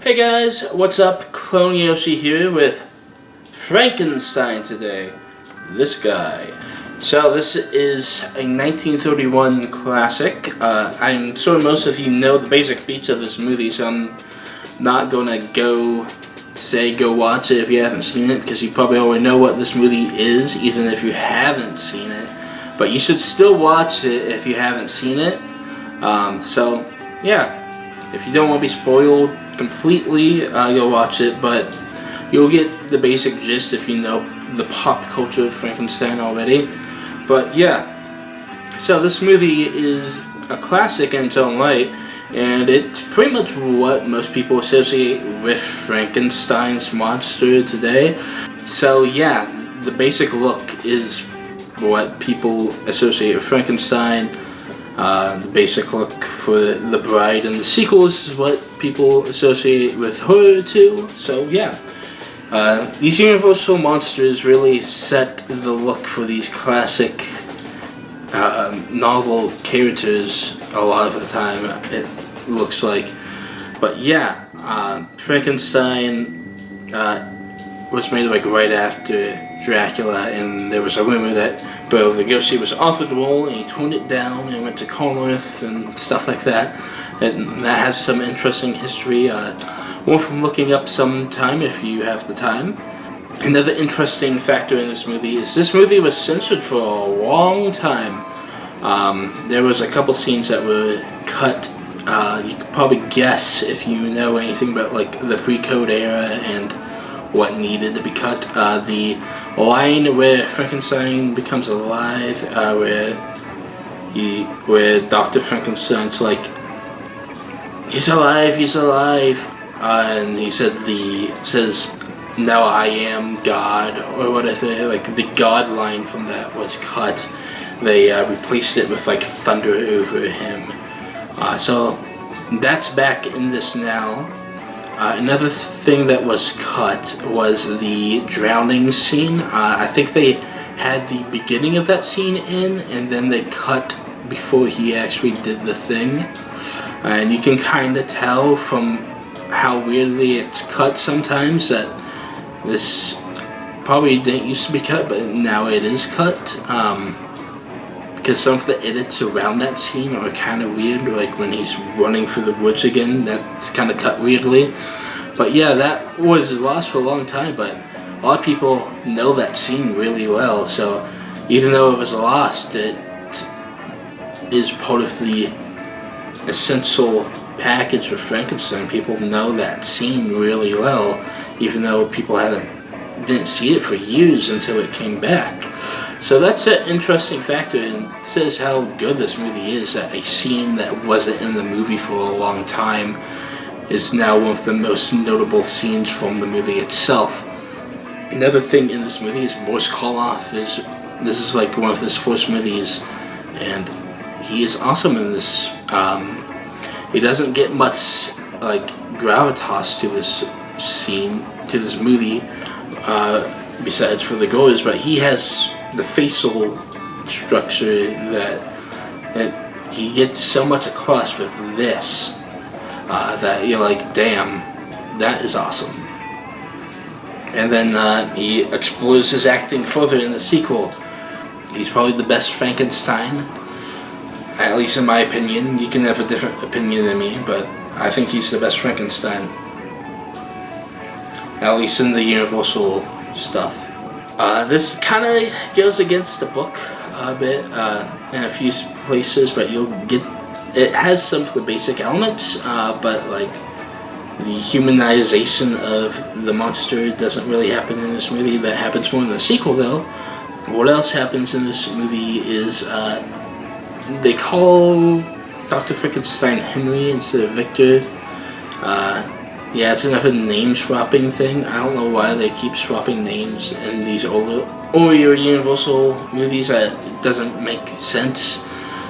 Hey guys, what's up? CloneYoshi here with Frankenstein today. This guy. So this is a 1931 classic. I'm sure most of you know the basic beats of this movie, so I'm not gonna go watch it if you haven't seen it, because you probably already know what this movie is, even if you haven't seen it. But you should still watch it if you haven't seen it. So yeah, if you don't want to be spoiled completely, you'll watch it, but you'll get the basic gist if you know the pop culture of Frankenstein already. But yeah, so this movie is a classic in its own right, and it's pretty much what most people associate with Frankenstein's monster today. So yeah, the basic look is what people associate with Frankenstein. The basic look for The Bride and the sequels is what people associate with horror too. So yeah, these Universal monsters really set the look for these classic novel characters a lot of the time, it looks like. But yeah, Frankenstein was made like right after Dracula, and there was a rumor that Bela Lugosi was offered the role and he toned it down and went to Colorth and stuff like that. And that has some interesting history. Worth looking up sometime if you have the time. Another interesting factor in this movie is this movie was censored for a long time. There was a couple scenes that were cut. You could probably guess if you know anything about like the pre-code era and what needed to be cut. The line where Frankenstein becomes alive, where Dr. Frankenstein's like, he's alive, and he says, now I am God, or whatever. Like the God line from that was cut. They replaced it with like thunder over him. So that's back in this now. Another thing that was cut was the drowning scene. I think they had the beginning of that scene in, and then they cut before he actually did the thing. And you can kind of tell from how weirdly it's cut sometimes that this probably didn't used to be cut, but now it is cut. Because some of the edits around that scene are kind of weird, like when he's running through the woods again, that's kind of cut weirdly. But yeah, that was lost for a long time, but a lot of people know that scene really well, so even though it was lost, it is part of the essential package of Frankenstein. People know that scene really well, even though people didn't see it for years until it came back. So that's an interesting factor, and says how good this movie is, that a scene that wasn't in the movie for a long time is now one of the most notable scenes from the movie itself. Another thing in this movie is Boris Karloff. This is like one of his first movies, and he is awesome in this. He doesn't get much like gravitas to this scene, to this movie, besides for the goers, but he has the facial structure that he gets so much across with this that you're like, damn, that is awesome. And then he explores his acting further in the sequel. He's probably the best Frankenstein, at least in my opinion. You can have a different opinion than me, but I think he's the best Frankenstein, at least in the Universal stuff. This kind of goes against the book a bit in a few places, but it has some of the basic elements, but like the humanization of the monster doesn't really happen in this movie. That happens more in the sequel though. What else happens in this movie is they call Dr. Frankenstein Henry instead of Victor. Yeah, it's another name swapping thing. I don't know why they keep swapping names in these older Universal movies. It doesn't make sense.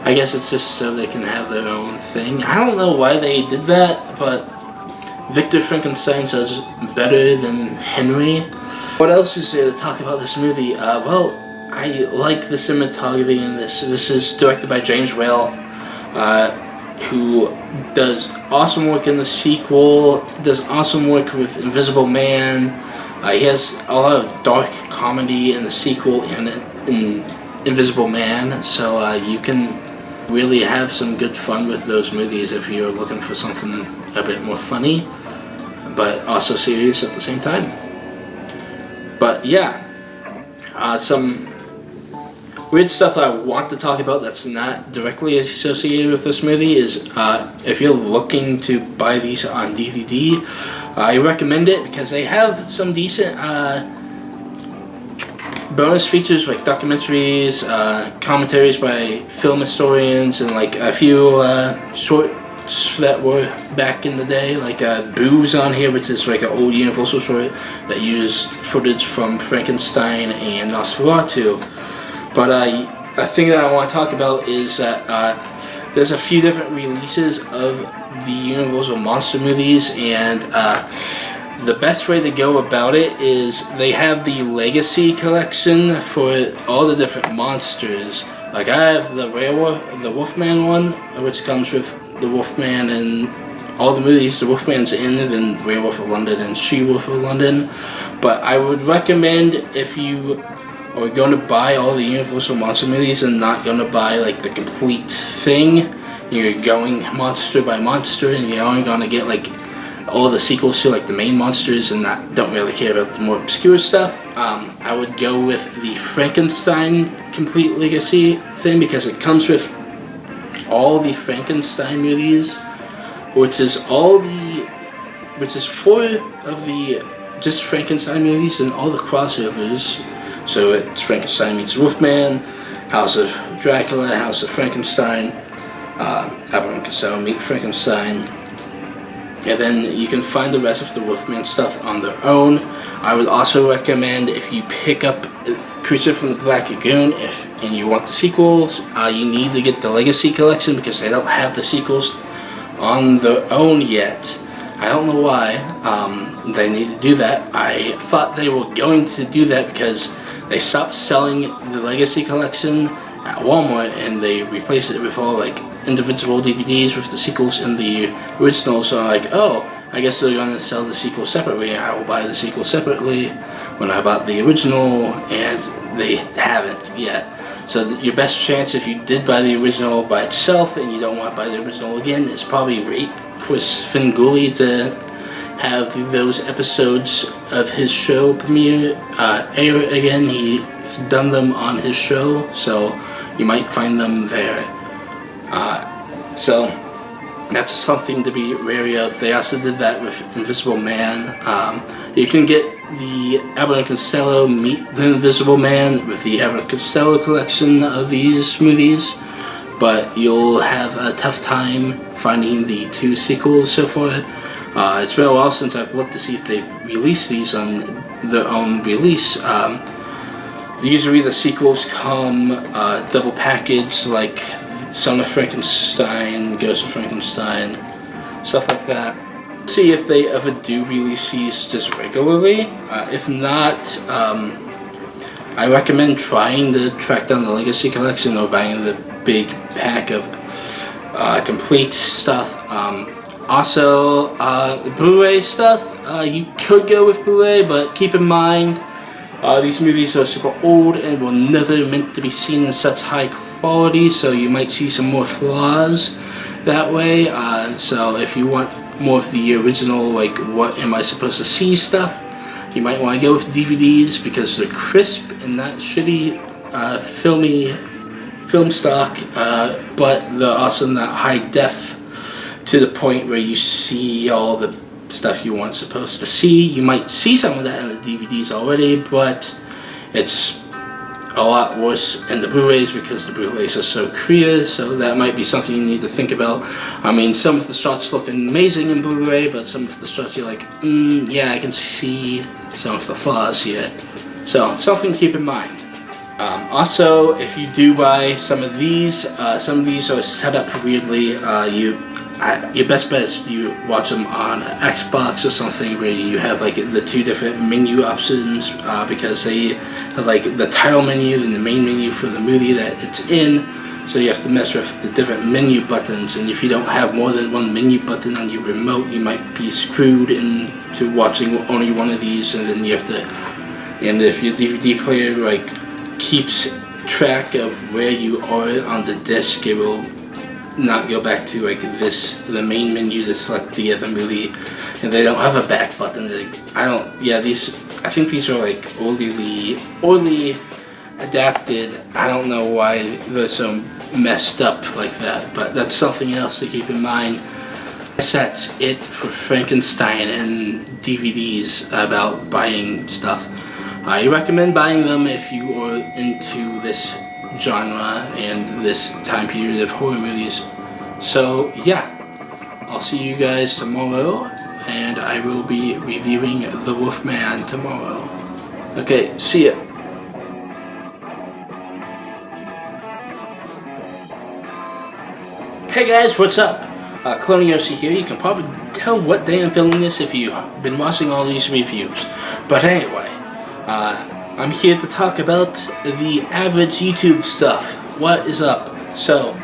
I guess it's just so they can have their own thing. I don't know why they did that, but Victor Frankenstein does better than Henry. What else is there to talk about this movie? Well, I like the cinematography in this. This is directed by James Whale, who does awesome work in the sequel. Does awesome work with Invisible Man. He has a lot of dark comedy in the sequel and in Invisible Man, so you can really have some good fun with those movies if you're looking for something a bit more funny, but also serious at the same time. But yeah, some weird stuff I want to talk about that's not directly associated with this movie is if you're looking to buy these on DVD, I recommend it because they have some decent bonus features like documentaries, commentaries by film historians, and like a few shorts that were back in the day, like Boo's on here, which is like an old Universal short that used footage from Frankenstein and Nosferatu. But a thing that I want to talk about is that there's a few different releases of the Universal monster movies, and the best way to go about it is they have the Legacy collection for all the different monsters. Like I have the Wolfman one, which comes with the Wolfman and all the movies the Wolfman's in, and Werewolf of London and She-Wolf of London. But I would recommend, if you are going to buy all the Universal monster movies and not going to buy like the complete thing, you're going monster by monster, and you're only going to get like all the sequels to like the main monsters and don't really care about the more obscure stuff, I would go with the Frankenstein Complete Legacy thing, because it comes with all the Frankenstein movies, which is four of the just Frankenstein movies and all the crossovers. So it's Frankenstein meets Wolfman, House of Dracula, House of Frankenstein, Abbott and Costello meet Frankenstein. And then you can find the rest of the Wolfman stuff on their own. I would also recommend, if you pick up Creature from the Black Lagoon and you want the sequels, you need to get the Legacy collection because they don't have the sequels on their own yet. I don't know why they need to do that. I thought they were going to do that because they stopped selling the Legacy collection at Walmart and they replaced it with all like individual DVDs with the sequels and the originals. So I'm like, oh, I guess they're going to sell the sequel separately. I will buy the sequel separately when I bought the original, and they haven't yet. So your best chance, if you did buy the original by itself and you don't want to buy the original again, is probably wait for Svengoolie to have those episodes of his show premiere air again. He's done them on his show, so you might find them there. So that's something to be wary of. They also did that with Invisible Man. You can get the Abbott and Costello Meet the Invisible Man with the Abbott and Costello collection of these movies, but you'll have a tough time finding the two sequels so far. It's been a while since I've looked to see if they've released these on their own release. Usually the sequels come double packaged, like Son of Frankenstein, Ghost of Frankenstein, stuff like that. See if they ever do release these just regularly. If not, I recommend trying to track down the Legacy collection or buying the big pack of complete stuff. Also, Blu-ray stuff, you could go with Blu-ray, but keep in mind these movies are super old and were never meant to be seen in such high quality, so you might see some more flaws that way. So if you want more of the original, like what am I supposed to see stuff, you might want to go with DVDs because they're crisp and not shitty film stock, but they're also not high def to the point where you see all the stuff you weren't supposed to see. You might see some of that in the DVDs already, but it's a lot worse in the Blu-rays because the Blu-rays are so clear, so that might be something you need to think about. I mean, some of the shots look amazing in Blu-ray, but some of the shots you're like, yeah, I can see some of the flaws here. So, something to keep in mind. Also, if you do buy some of these are set up weirdly. Your best bet is you watch them on Xbox or something where you have like the two different menu options, because they have like the title menu and the main menu for the movie that it's in. So you have to mess with the different menu buttons, and if you don't have more than one menu button on your remote, you might be screwed into watching only one of these, and then you have to, and if your DVD player like keeps track of where you are on the disc, it will not go back to like the main menu to select the other movie, and they don't have a back button. I think these are like oddly adapted. I don't know why they're so messed up like that, but that's something else to keep in mind. That's it for Frankenstein and DVDs about buying stuff. I recommend buying them if you are into this genre and this time period of horror movies. So yeah, I'll see you guys tomorrow, and I will be reviewing The Wolfman tomorrow. Okay, see ya. Hey guys, what's up? CloneYoshi here. You can probably tell what day I'm filming this if you've been watching all these reviews. But anyway, I'm here to talk about the average YouTube stuff. What is up? So,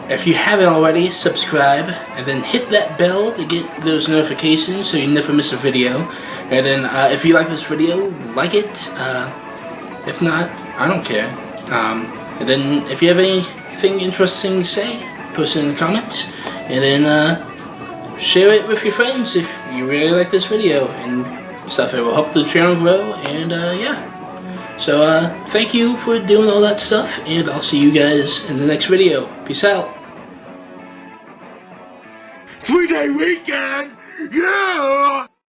if you haven't already, subscribe and then hit that bell to get those notifications so you never miss a video. And then if you like this video, like it. If not, I don't care. And then if you have anything interesting to say, post it in the comments, and then share it with your friends if you really like this video and stuff. It will help the channel grow, and yeah. So thank you for doing all that stuff, and I'll see you guys in the next video. Peace out. 3-day weekend, yeah!